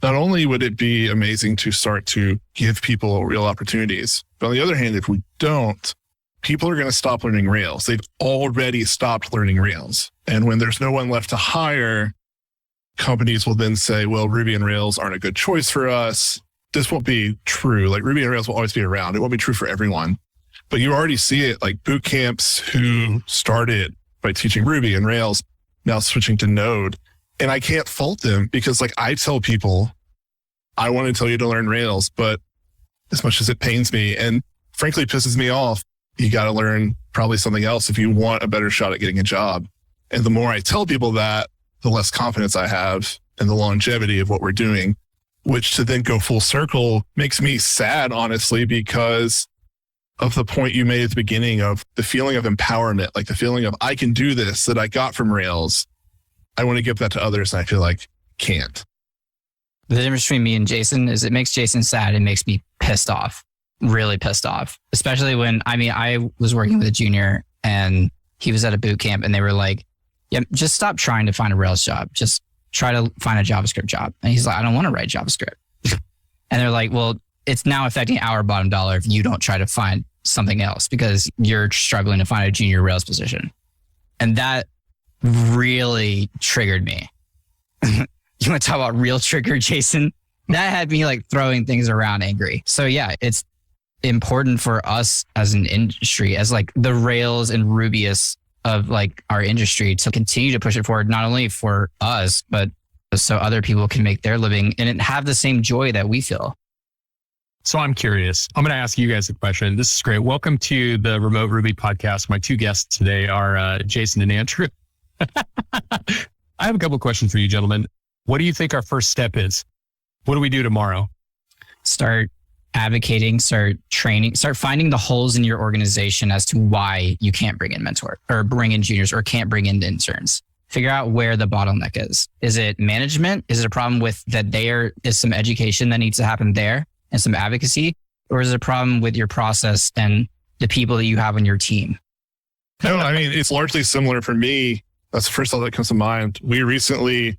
not only would it be amazing to start to give people real opportunities, but on the other hand, if we don't, people are going to stop learning Rails. They've already stopped learning Rails. And when there's no one left to hire, companies will then say, well, Ruby and Rails aren't a good choice for us. This won't be true. Like Ruby and Rails will always be around. It won't be true for everyone. But you already see it, like boot camps who started by teaching Ruby and Rails, now switching to Node. And I can't fault them because like I tell people, I want to tell you to learn Rails, but as much as it pains me and frankly pisses me off, you got to learn probably something else if you want a better shot at getting a job. And the more I tell people that, the less confidence I have in the longevity of what we're doing, which to then go full circle makes me sad, honestly, because of the point you made at the beginning of the feeling of empowerment, like the feeling of I can do this that I got from Rails. I want to give that to others, and I feel like can't. The difference between me and Jason is it makes Jason sad. It makes me pissed off, really pissed off, especially when, I was working with a junior and he was at a boot camp and they were like, yeah, just stop trying to find a Rails job. Just try to find a JavaScript job. And he's like, I don't want to write JavaScript. And they're like, well, it's now affecting our bottom dollar if you don't try to find something else because you're struggling to find a junior Rails position. And that really triggered me. You want to talk about real trigger, Jason? That had me like throwing things around angry. So yeah, it's important for us as an industry, as like the Rails and Rubyists of like our industry to continue to push it forward, not only for us, but so other people can make their living and have the same joy that we feel. So I'm curious. I'm going to ask you guys a question. This is great. Welcome to the Remote Ruby podcast. My two guests today are Jason and Andrew. I have a couple of questions for you, gentlemen. What do you think our first step is? What do we do tomorrow? Start advocating, start training, start finding the holes in your organization as to why you can't bring in mentor or bring in juniors or can't bring in interns. Figure out where the bottleneck is. Is it management? Is it a problem with that there is some education that needs to happen there and some advocacy? Or is it a problem with your process and the people that you have on your team? No, I mean, it's largely similar for me. That's the first thought that comes to mind. We recently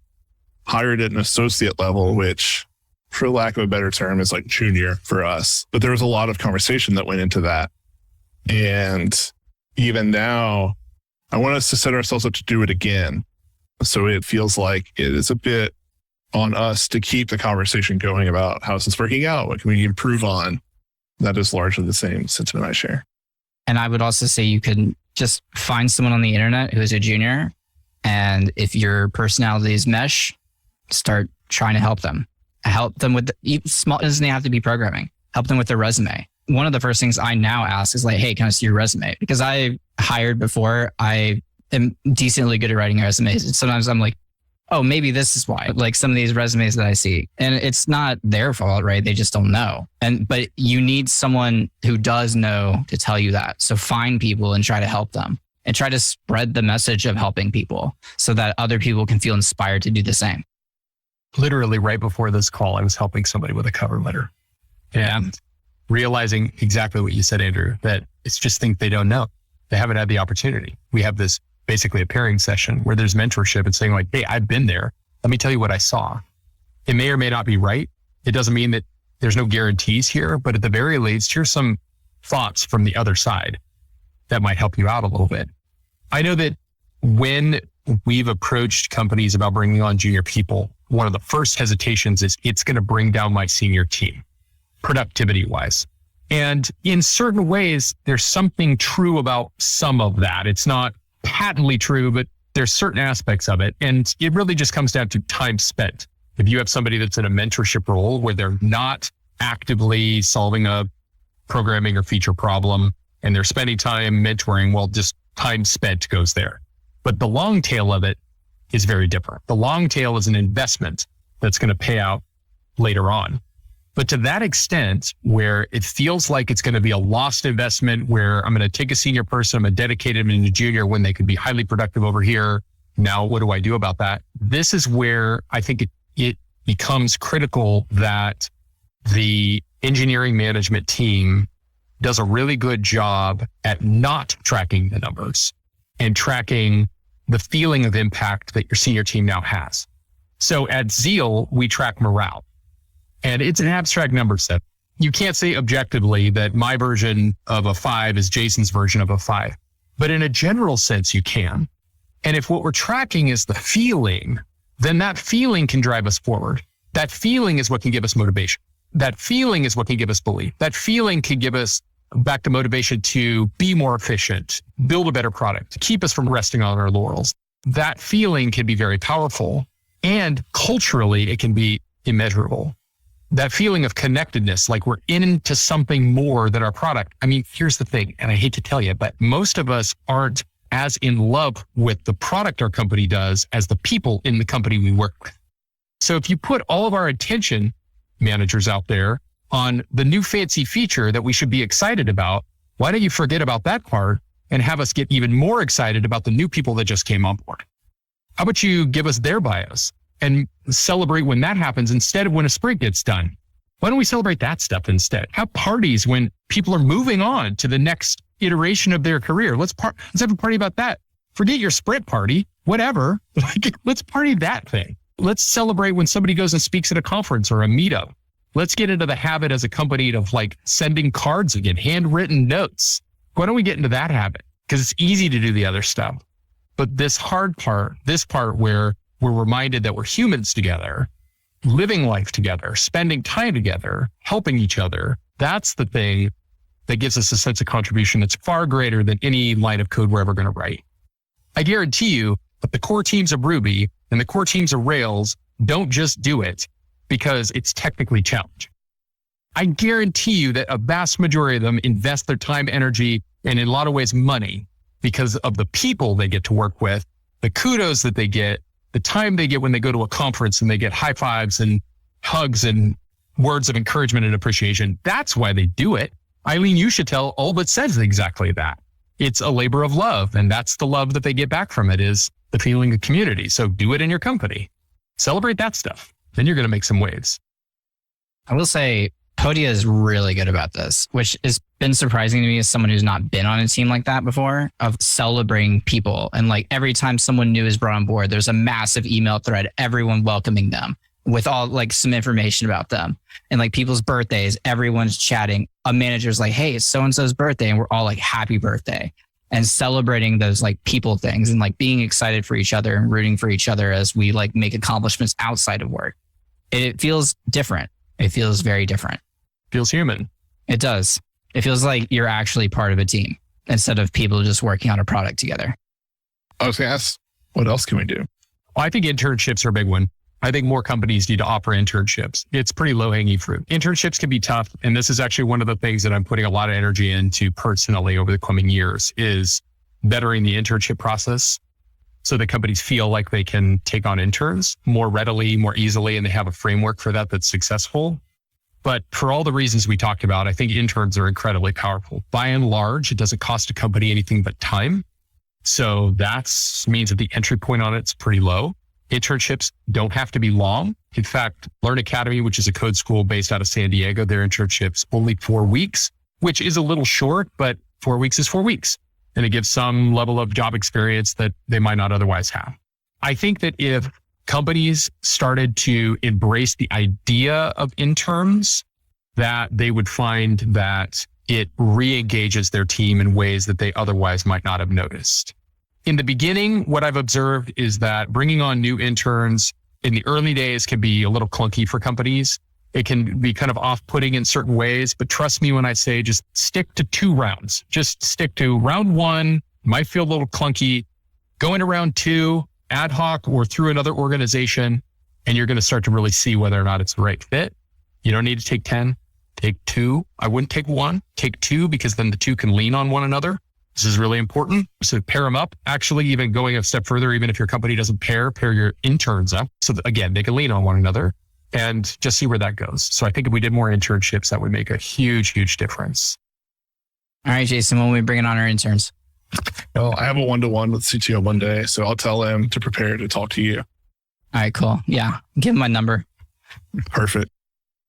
hired at an associate level, which for lack of a better term is like junior for us. But there was a lot of conversation that went into that. And even now, I want us to set ourselves up to do it again. So it feels like it is a bit on us to keep the conversation going about how is this working out? What can we improve on? That is largely the same sentiment I share. And I would also say you can just find someone on the internet who is a junior. And if your personalities mesh, start trying to help them. Help them with small, it doesn't have to be programming. Help them with their resume. One of the first things I now ask is like, hey, can I see your resume? Because I hired before. I am decently good at writing resumes. And sometimes I'm like, oh, maybe this is why. Like some of these resumes that I see. And it's not their fault, right? They just don't know. But you need someone who does know to tell you that. So find people and try to help them and try to spread the message of helping people so that other people can feel inspired to do the same. Literally right before this call, I was helping somebody with a cover letter and realizing exactly what you said, Andrew, that it's just things they don't know. They haven't had the opportunity. We have this basically a pairing session where there's mentorship and saying like, hey, I've been there. Let me tell you what I saw. It may or may not be right. It doesn't mean that there's no guarantees here, but at the very least, here's some thoughts from the other side that might help you out a little bit. I know that when we've approached companies about bringing on junior people, one of the first hesitations is it's going to bring down my senior team, productivity wise. And in certain ways, there's something true about some of that. It's not patently true, but there's certain aspects of it. And it really just comes down to time spent. If you have somebody that's in a mentorship role where they're not actively solving a programming or feature problem and they're spending time mentoring, well, just time spent goes there. But the long tail of it is very different. The long tail is an investment that's going to pay out later on. But to that extent, where it feels like it's going to be a lost investment, where I'm going to take a senior person, I'm going to dedicate them into junior when they could be highly productive over here. Now, what do I do about that? This is where I think it becomes critical that the engineering management team does a really good job at not tracking the numbers and tracking the feeling of impact that your senior team now has. So at Zeal, we track morale. And it's an abstract number set. You can't say objectively that my version of a 5 is Jason's version of a 5. But in a general sense, you can. And if what we're tracking is the feeling, then that feeling can drive us forward. That feeling is what can give us motivation. That feeling is what can give us belief. That feeling can give us back to motivation to be more efficient, build a better product, keep us from resting on our laurels. That feeling can be very powerful. And culturally, it can be immeasurable. That feeling of connectedness, like we're into something more than our product. I mean, here's the thing, and I hate to tell you, but most of us aren't as in love with the product our company does as the people in the company we work with. So if you put all of our attention, managers out there, on the new fancy feature that we should be excited about, why don't you forget about that part and have us get even more excited about the new people that just came on board? How about you give us their bios and celebrate when that happens instead of when a sprint gets done? Why don't we celebrate that stuff instead? Have parties when people are moving on to the next iteration of their career. Let's have a party about that. Forget your sprint party, whatever. Let's party that thing. Let's celebrate when somebody goes and speaks at a conference or a meetup. Let's get into the habit as a company of like sending cards again, handwritten notes. Why don't we get into that habit? Because it's easy to do the other stuff. But this hard part, this part where we're reminded that we're humans together, living life together, spending time together, helping each other. That's the thing that gives us a sense of contribution that's far greater than any line of code we're ever going to write. I guarantee you that the core teams of Ruby and the core teams of Rails don't just do it because it's technically challenging. I guarantee you that a vast majority of them invest their time, energy, and in a lot of ways money because of the people they get to work with, the kudos that they get, the time they get when they go to a conference and they get high fives and hugs and words of encouragement and appreciation. That's why they do it. Eileen Uchitel all but says exactly that. It's a labor of love. And that's the love that they get back from it is the feeling of community. So do it in your company. Celebrate that stuff. Then you're going to make some waves. I will say Podia is really good about this, which has been surprising to me as someone who's not been on a team like that before, of celebrating people. And like every time someone new is brought on board, there's a massive email thread, everyone welcoming them with all like some information about them. And like people's birthdays, everyone's chatting. A manager's like, hey, it's so-and-so's birthday. And we're all like, happy birthday. And celebrating those like people things and like being excited for each other and rooting for each other as we like make accomplishments outside of work. It feels different. It feels very different. Feels human. It does. It feels like you're actually part of a team instead of people just working on a product together. I was going to ask, what else can we do? Well, I think internships are a big one. I think more companies need to offer internships. It's pretty low hanging fruit. Internships can be tough. And this is actually one of the things that I'm putting a lot of energy into personally over the coming years is bettering the internship process so that companies feel like they can take on interns more readily, more easily, and they have a framework for that that's successful. But for all the reasons we talked about, I think interns are incredibly powerful. By and large, it doesn't cost a company anything but time. So that means that the entry point on it's pretty low. Internships don't have to be long. In fact, Learn Academy, which is a code school based out of San Diego, their internships only 4 weeks, which is a little short, but 4 weeks is 4 weeks. And it gives some level of job experience that they might not otherwise have. I think that if companies started to embrace the idea of interns, that they would find that it re-engages their team in ways that they otherwise might not have noticed. in the beginning, what I've observed is that bringing on new interns in the early days can be a little clunky for companies. It can be kind of off-putting in certain ways, but trust me when I say just stick to 2 rounds. Just stick to round 1, might feel a little clunky. Go into round 2, ad hoc or through another organization, and you're going to start to really see whether or not it's the right fit. You don't need to take 10, take 2. I wouldn't take 1, take 2, because then the 2 can lean on one another. This is really important. So pair them up. Actually, even going a step further, even if your company doesn't pair your interns up. So that, again, they can lean on one another and just see where that goes. So I think if we did more internships, that would make a huge, huge difference. All right, Jason, when are we bringing on our interns? Well, I have a 1-to-1 with CTO one day, so I'll tell him to prepare to talk to you. All right, cool. Yeah. Give him my number. Perfect.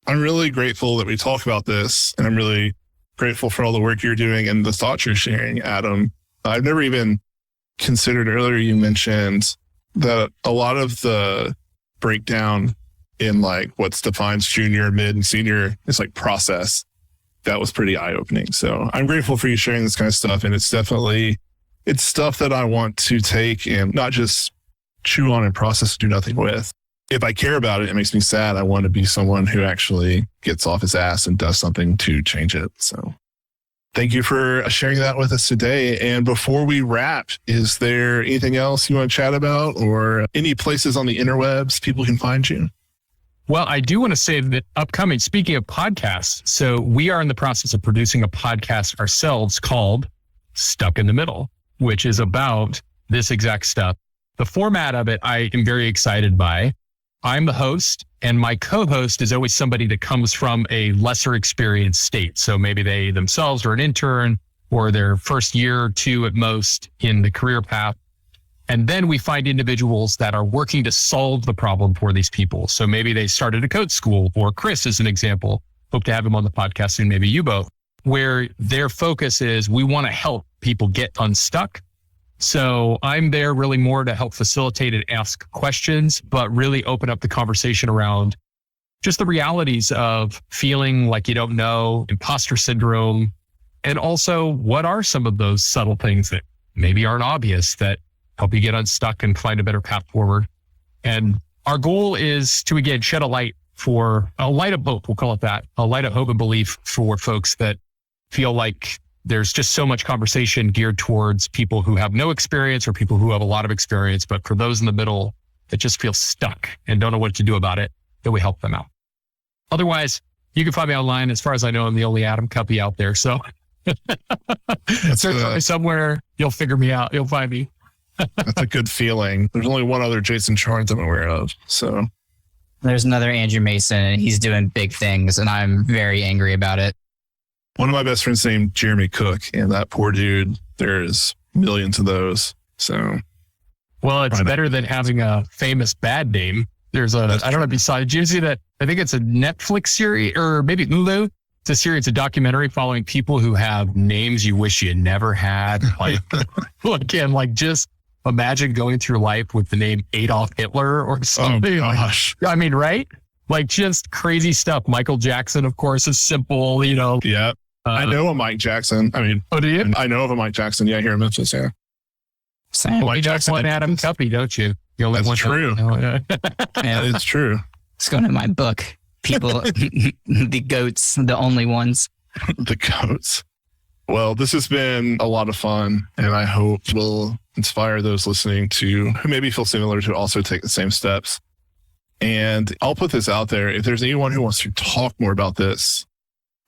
I'm really grateful that we talk about this, and I'm really grateful for all the work you're doing and the thoughts you're sharing, Adam. I've never even considered earlier, you mentioned that a lot of the breakdown in like what's defines junior, mid, and senior is like process. That was pretty eye-opening. So I'm grateful for you sharing this kind of stuff. And it's stuff that I want to take and not just chew on and process, do nothing with. If I care about it, it makes me sad. I want to be someone who actually gets off his ass and does something to change it. So thank you for sharing that with us today. And before we wrap, is there anything else you want to chat about or any places on the interwebs people can find you? Well, I do want to say that upcoming, speaking of podcasts, so we are in the process of producing a podcast ourselves called Stuck in the Middle, which is about this exact stuff. The format of it, I am very excited by. I'm the host, and my co-host is always somebody that comes from a lesser experienced state. So maybe they themselves are an intern or their first year or 2 at most in the career path. And then we find individuals that are working to solve the problem for these people. So maybe they started a code school, or Chris is an example. Hope to have him on the podcast soon, maybe you both, where their focus is we want to help people get unstuck. So I'm there really more to help facilitate and ask questions, but really open up the conversation around just the realities of feeling like you don't know, imposter syndrome, and also what are some of those subtle things that maybe aren't obvious that help you get unstuck and find a better path forward. And our goal is to, again, shed a light of hope, we'll call it that, a light of hope and belief for folks that feel like there's just so much conversation geared towards people who have no experience or people who have a lot of experience. But for those in the middle that just feel stuck and don't know what to do about it, that we help them out. Otherwise, you can find me online. As far as I know, I'm the only Adam Cuppy out there. So somewhere you'll figure me out. You'll find me. That's a good feeling. There's only one other Jason Charnes I'm aware of. So there's another Andrew Mason, and he's doing big things, and I'm very angry about it. One of my best friends named Jeremy Cook, and that poor dude, there's millions of those. So, well, it's better than having a famous bad name. There's I don't know, besides, did you see that? I think it's a Netflix series, or maybe Hulu. It's a series, a documentary following people who have names you wish you never had. Like, again, like just imagine going through life with the name Adolf Hitler or something. Oh, gosh. I mean, right? Like just crazy stuff. Michael Jackson, of course, is simple, you know. Yeah. I know a Mike Jackson. I mean, oh, do you? I know of a Mike Jackson. Yeah, here in Memphis. Yeah. Same. Mike Jackson. One Adam Cuppy, don't you? That's true. Yeah. It's true. It's going in my book. People, the goats, the only ones. The goats. Well, this has been a lot of fun, and I hope will inspire those listening who maybe feel similar to also take the same steps. And I'll put this out there. If there's anyone who wants to talk more about this,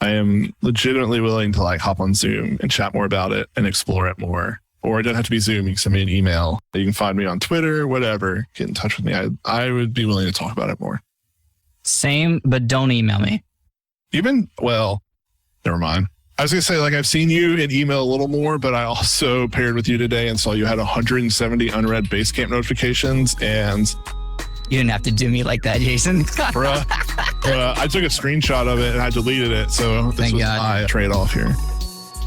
I am legitimately willing to like hop on Zoom and chat more about it and explore it more. Or it doesn't have to be Zoom. You can send me an email. You can find me on Twitter, whatever. Get in touch with me. I would be willing to talk about it more. Same, but don't email me. Well, never mind. I was going to say, like, I've seen you in email a little more, but I also paired with you today and saw you had 170 unread Basecamp notifications. And you didn't have to do me like that, Jason. bruh, I took a screenshot of it and I deleted it. So this was my trade-off here.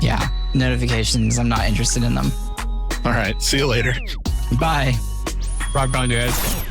Yeah, notifications. I'm not interested in them. All right. See you later. Bye. Rock on, guys.